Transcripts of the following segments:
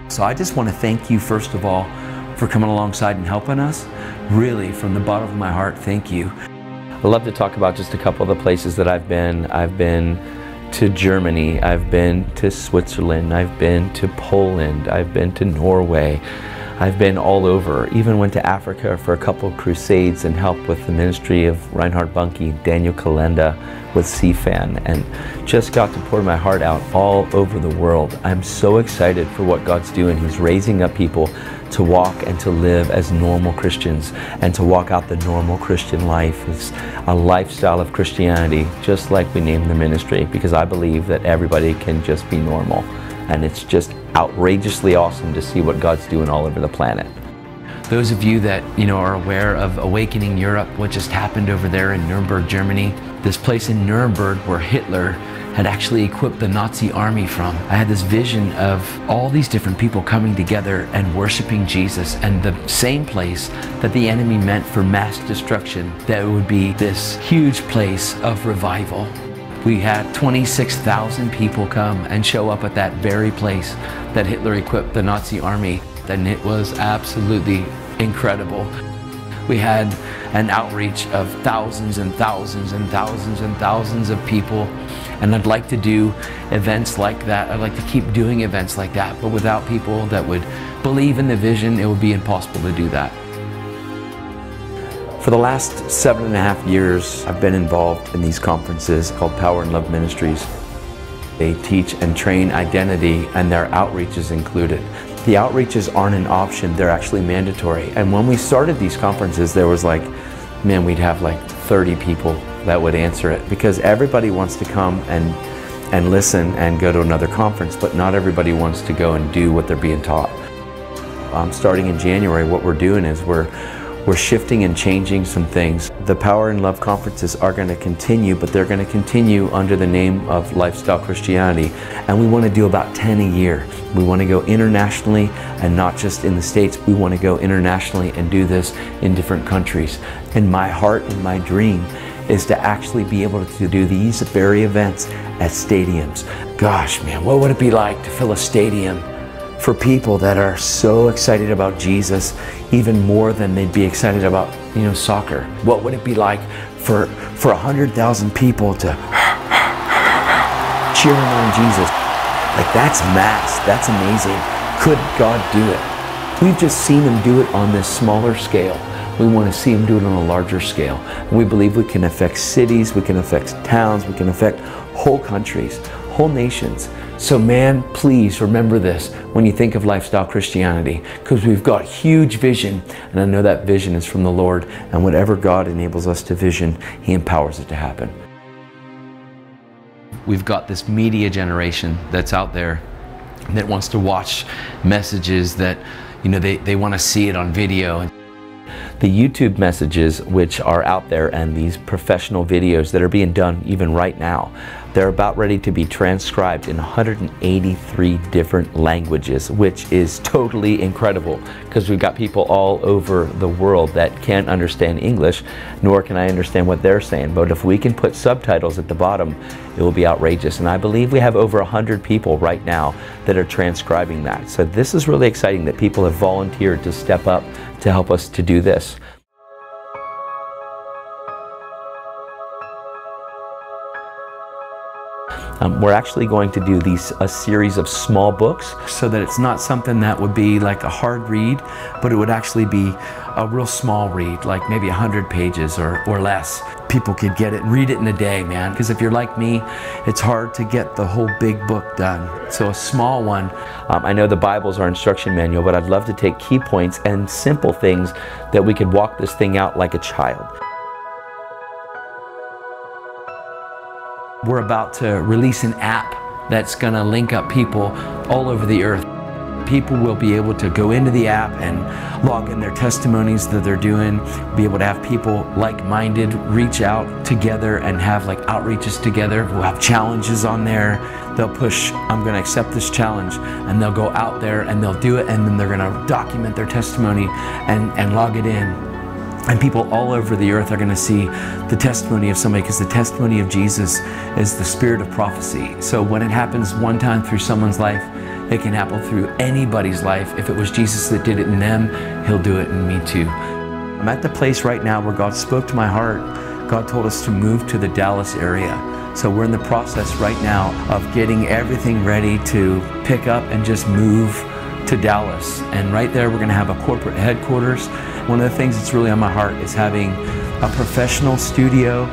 So I just want to thank you, first of all, for coming alongside and helping us. Really, from the bottom of my heart, thank you. I'd love to talk about just a couple of the places that I've been. I've been to Germany, I've been to Switzerland, I've been to Poland, I've been to Norway. I've been all over, even went to Africa for a couple of crusades and helped with the ministry of Reinhard Bonnke, Daniel Kolenda with CFAN, and just got to pour my heart out all over the world. I'm so excited for what God's doing. He's raising up people to walk and to live as normal Christians and to walk out the normal Christian life. It's a lifestyle of Christianity, just like we named the ministry, because I believe that everybody can just be normal. And it's just outrageously awesome to see what God's doing all over the planet. Those of you that are aware of Awakening Europe, what just happened over there in Nuremberg, Germany, this place in Nuremberg where Hitler had actually equipped the Nazi army from. I had this vision of all these different people coming together and worshiping Jesus, and the same place that the enemy meant for mass destruction, that it would be this huge place of revival. We had 26,000 people come and show up at that very place that Hitler equipped the Nazi army, and it was absolutely incredible. We had an outreach of thousands and thousands and thousands and thousands of people, and I'd like to do events like that. I'd like to keep doing events like that, but without people that would believe in the vision, it would be impossible to do that. For the last 7.5 years, I've been involved in these conferences called Power and Love Ministries. They teach and train identity, and their outreach is included. The outreaches aren't an option, they're actually mandatory. And when we started these conferences, there was we'd have 30 people that would answer it, because everybody wants to come and listen and go to another conference, but not everybody wants to go and do what they're being taught. Starting in January, what we're doing is we're shifting and changing some things. The Power and Love conferences are going to continue, but they're going to continue under the name of Lifestyle Christianity. And we want to do about 10 a year. We want to go internationally, and not just in the States. We want to go internationally and do this in different countries. And my heart and my dream is to actually be able to do these very events at stadiums. Gosh, man, what would it be like to fill a stadium for people that are so excited about Jesus, even more than they'd be excited about, soccer? What would it be like for 100,000 people to cheering on Jesus? That's mass, that's amazing. Could God do it? We've just seen Him do it on this smaller scale. We want to see Him do it on a larger scale. And we believe we can affect cities, we can affect towns, we can affect whole countries, whole nations. So man, please remember this when you think of Lifestyle Christianity, because we've got huge vision, and I know that vision is from the Lord, and whatever God enables us to vision, He empowers it to happen. We've got this media generation that's out there that wants to watch messages that, they want to see it on video. The YouTube messages which are out there, and these professional videos that are being done even right now, they're about ready to be transcribed in 183 different languages, which is totally incredible, because we've got people all over the world that can't understand English, nor can I understand what they're saying. But if we can put subtitles at the bottom, it will be outrageous. And I believe we have over 100 people right now that are transcribing that. So this is really exciting that people have volunteered to step up to help us to do this. We're actually going to do a series of small books, so that it's not something that would be like a hard read, but it would actually be a real small read, like maybe 100 pages or less. People could get it, read it in a day, man. Because if you're like me, it's hard to get the whole big book done. So a small one. I know the Bible's our instruction manual, but I'd love to take key points and simple things that we could walk this thing out like a child. We're about to release an app that's going to link up people all over the earth. People will be able to go into the app and log in their testimonies that they're doing, be able to have people like-minded reach out together and have outreaches together. We'll have challenges on there. They'll push, I'm going to accept this challenge, and they'll go out there and they'll do it, and then they're going to document their testimony and log it in. And people all over the earth are going to see the testimony of somebody, because the testimony of Jesus is the spirit of prophecy. So when it happens one time through someone's life, It can happen through anybody's life. If it was Jesus that did it in them, He'll do it in me too. I'm at the place right now where God spoke to my heart. God told us to move to the Dallas area. So we're in the process right now of getting everything ready to pick up and just move to Dallas. And right there we're going to have a corporate headquarters. One of the things that's really on my heart is having a professional studio.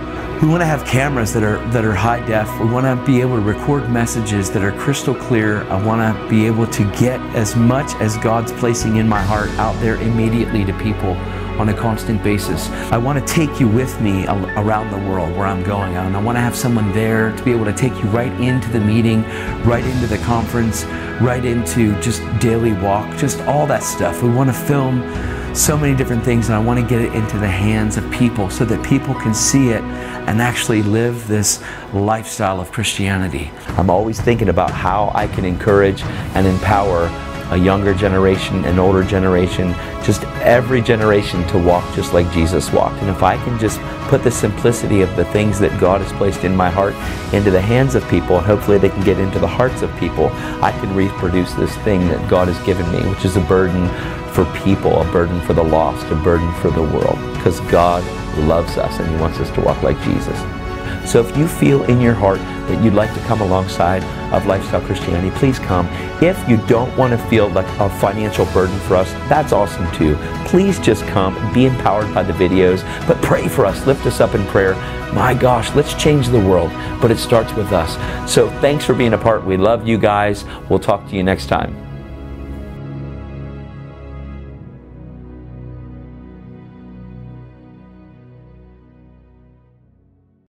We want to have cameras that are high def. We want to be able to record messages that are crystal clear. I want to be able to get as much as God's placing in my heart out there immediately to people on a constant basis. I want to take you with me around the world where I'm going, and I want to have someone there to be able to take you right into the meeting, right into the conference, right into just daily walk, just all that stuff. We want to film so many different things, and I want to get it into the hands of people so that people can see it and actually live this lifestyle of Christianity. I'm always thinking about how I can encourage and empower a younger generation, an older generation, just every generation to walk just like Jesus walked. And if I can just put the simplicity of the things that God has placed in my heart into the hands of people, and hopefully they can get into the hearts of people, I can reproduce this thing that God has given me, which is a burden for people, a burden for the lost, a burden for the world. Because God loves us and He wants us to walk like Jesus. So if you feel in your heart that you'd like to come alongside of Lifestyle Christianity, please come. If you don't want to feel like a financial burden for us, that's awesome too. Please just come, be empowered by the videos, but pray for us, lift us up in prayer. My gosh, let's change the world, but it starts with us. So thanks for being a part. We love you guys. We'll talk to you next time.